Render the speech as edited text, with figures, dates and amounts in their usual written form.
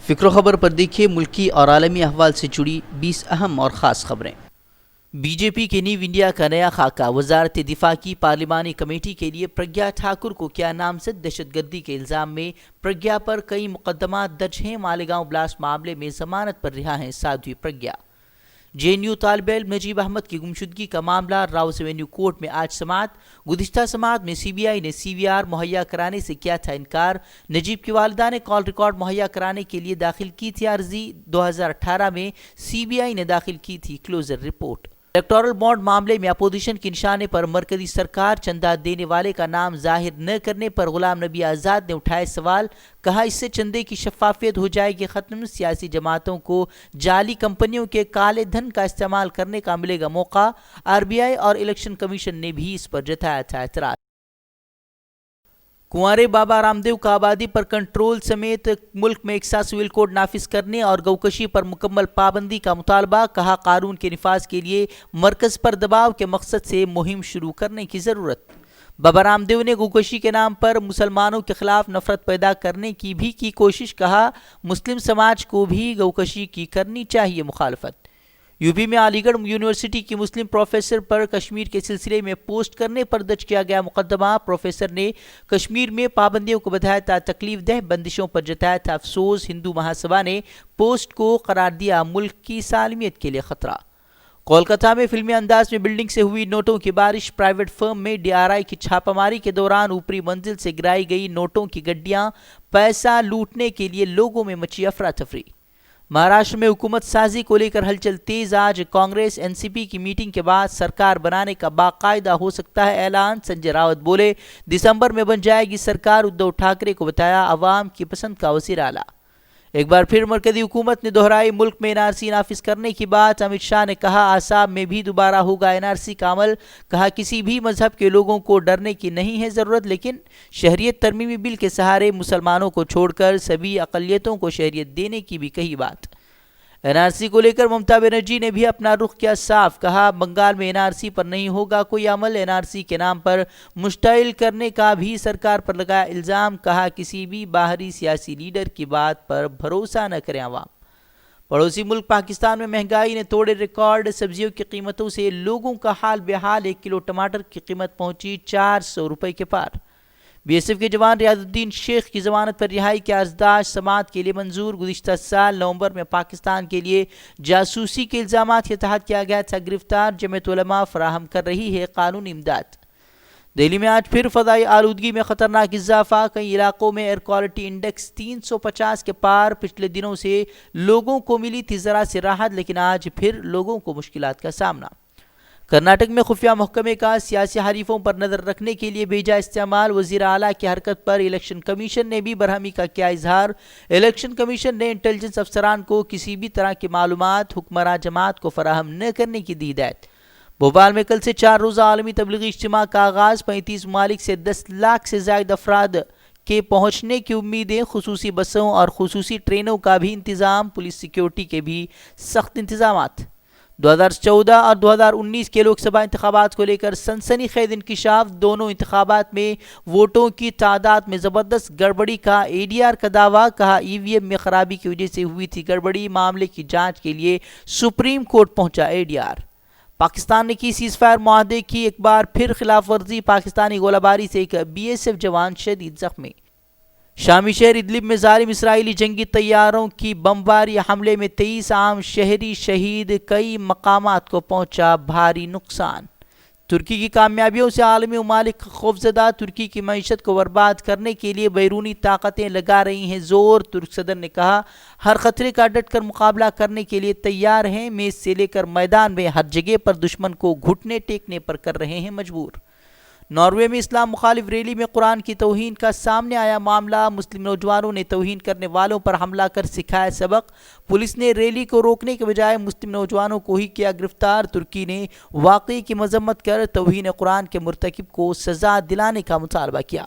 فکر و خبر پر دیکھیے ملکی اور عالمی احوال سے جڑی 20 اہم اور خاص خبریں۔ بی جے پی کے نیو انڈیا کا نیا خاکہ وزارت دفاع کی پارلیمانی کمیٹی کے لیے پرگیا ٹھاکر کو کیا نامزد۔ دہشت گردی کے الزام میں پرگیا پر کئی مقدمات درج ہیں۔ مالیگاؤں بلاسٹ معاملے میں ضمانت پر رہا ہیں Sadhvi Pragya. J N you طالب علم نجیب احمد کی گمشدگی کا معاملہ راؤس ایونیو کورٹ میں آج سماعت۔ گزشتہ سماعت میں سی بی آئی نے سی وی آر مہیا کرانے سے کیا تھا انکار۔ نجیب کی والدہ نے کال ریکارڈ مہیا کرانے کے لیے داخل کی تھی عرضی۔ 2018 میں سی بی آئی نے داخل کی تھی کلوزر رپورٹ۔ الیکٹورل بانڈ معاملے میں اپوزیشن کے نشانے پر مرکزی سرکار، چندہ دینے والے کا نام ظاہر نہ کرنے پر غلام نبی آزاد نے اٹھائے سوال۔ کہا اس سے چندے کی شفافیت ہو جائے گی ختم، سیاسی جماعتوں کو جعلی کمپنیوں کے کالے دھن کا استعمال کرنے کا ملے گا موقع۔ آر بی آئی اور الیکشن کمیشن نے بھی اس پر جتایا تھا اعتراض۔ کنوارے بابا رام دیو کا آبادی پر کنٹرول سمیت ملک میں ایکسا سول کوڈ نافذ کرنے اور گوکشی پر مکمل پابندی کا مطالبہ۔ کہا قانون کے نفاذ کے لیے مرکز پر دباؤ کے مقصد سے مہم شروع کرنے کی ضرورت۔ بابا رام دیو نے گوکشی کے نام پر مسلمانوں کے خلاف نفرت پیدا کرنے کی بھی کی کوشش۔ کہا مسلم سماج کو بھی گوکشی کی کرنی چاہیے مخالفت۔ یو پی میں علی گڑھ یونیورسٹی کی مسلم پروفیسر پر کشمیر کے سلسلے میں پوسٹ کرنے پر درج کیا گیا مقدمہ۔ پروفیسر نے کشمیر میں پابندیوں کو بتایا تھا تکلیف دہ، بندشوں پر جتایا تھا افسوس۔ ہندو مہاسبھا نے پوسٹ کو قرار دیا ملک کی سالمیت کے لیے خطرہ۔ کولکتہ میں فلمی انداز میں بلڈنگ سے ہوئی نوٹوں کی بارش۔ پرائیویٹ فرم میں ڈی آر آئی کی چھاپہ ماری کے دوران اوپری منزل سے گرائی گئی نوٹوں کی گڈیاں۔ پیسہ لوٹنے کے لیے لوگوں میں مچی افراتفری۔ مہاراشٹر میں حکومت سازی کو لے کر ہلچل تیز۔ آج کانگریس این سی پی کی میٹنگ کے بعد سرکار بنانے کا باقاعدہ ہو سکتا ہے اعلان۔ سنجے راوت بولے دسمبر میں بن جائے گی سرکار۔ ادھو ٹھاکرے کو بتایا عوام کی پسند کا وزیر اعلیٰ۔ ایک بار پھر مرکزی حکومت نے دہرائی ملک میں این آر سی نافذ کرنے کی بات۔ امت شاہ نے کہا آسام میں بھی دوبارہ ہوگا این آر سی کا عمل۔ کہا کسی بھی مذہب کے لوگوں کو ڈرنے کی نہیں ہے ضرورت، لیکن شہریت ترمیمی بل کے سہارے مسلمانوں کو چھوڑ کر سبھی اقلیتوں کو شہریت دینے کی بھی کہی بات۔ این آر سی کو لے کر ممتا بنرجی نے بھی اپنا رخ کیا صاف۔ کہا بنگال میں این آر سی پر نہیں ہوگا کوئی عمل۔ این آر سی کے نام پر مشتعل کرنے کا بھی سرکار پر لگایا الزام۔ کہا کسی بھی باہری سیاسی لیڈر کی بات پر بھروسہ نہ کریں عوام۔ پڑوسی ملک پاکستان میں مہنگائی نے توڑے ریکارڈ۔ سبزیوں کی قیمتوں سے لوگوں کا حال بحال۔ 1 کلو ٹماٹر کی قیمت پہنچی 400 روپے کے پار۔ بی ایس ایف کے جوان ریاض الدین شیخ کی ضمانت پر رہائی کی عرضداشت سماعت کے لیے منظور۔ گزشتہ سال نومبر میں پاکستان کے لیے جاسوسی کے الزامات کے تحت کیا گیا تھا گرفتار۔ جمعیت علماء فراہم کر رہی ہے قانونی امداد۔ دہلی میں آج پھر فضائی آلودگی میں خطرناک اضافہ۔ کئی علاقوں میں ایئر کوالٹی انڈیکس 350 کے پار۔ پچھلے دنوں سے لوگوں کو ملی تھی ذرا سی راحت، لیکن آج پھر لوگوں کو مشکلات کا سامنا۔ کرناٹک میں خفیہ محکمے کا سیاسی حریفوں پر نظر رکھنے کے لیے بھیجا استعمال۔ وزیر اعلیٰ کی حرکت پر الیکشن کمیشن نے بھی برہمی کا کیا اظہار۔ الیکشن کمیشن نے انٹیلیجنس افسران کو کسی بھی طرح کی معلومات حکمراں جماعت کو فراہم نہ کرنے کی دی ہدایت۔ بھوپال میں کل سے 4 روزہ عالمی تبلیغی اجتماع کا آغاز۔ 35 ممالک سے 10 لاکھ سے زائد افراد کے پہنچنے کی امیدیں۔ خصوصی بسوں اور خصوصی ٹرینوں کا بھی انتظام۔ پولیس سیکیورٹی کے بھی سخت انتظامات۔ 2014 اور 2019 کے لوک سبھا انتخابات کو لے کر سنسنی خیز انکشاف۔ دونوں انتخابات میں ووٹوں کی تعداد میں زبردست گڑبڑی کا اے ڈی آر کا دعویٰ۔ کہا ای وی ایم میں خرابی کی وجہ سے ہوئی تھی گڑبڑی۔ معاملے کی جانچ کے لیے سپریم کورٹ پہنچا اے ڈی آر۔ پاکستان نے کی سیز فائر معاہدے کی ایک بار پھر خلاف ورزی۔ پاکستانی گولہ باری سے ایک بی ایس ایف جوان شدید زخمی۔ شامی شہر ادلب میں ظالم اسرائیلی جنگی طیاروں کی بمباری حملے میں 23 عام شہری شہید۔ کئی مقامات کو پہنچا بھاری نقصان۔ ترکی کی کامیابیوں سے عالمی ممالک خوفزدہ۔ ترکی کی معیشت کو برباد کرنے کے لیے بیرونی طاقتیں لگا رہی ہیں زور۔ ترک صدر نے کہا ہر خطرے کا ڈٹ کر مقابلہ کرنے کے لیے تیار ہیں۔ میز سے لے کر میدان میں ہر جگہ پر دشمن کو گھٹنے ٹیکنے پر کر رہے ہیں مجبور۔ ناروے میں اسلام مخالف ریلی میں قرآن کی توہین کا سامنے آیا معاملہ۔ مسلم نوجوانوں نے توہین کرنے والوں پر حملہ کر سکھایا سبق۔ پولیس نے ریلی کو روکنے کے بجائے مسلم نوجوانوں کو ہی کیا گرفتار۔ ترکی نے واقعے کی مذمت کر توہین قرآن کے مرتکب کو سزا دلانے کا مطالبہ کیا۔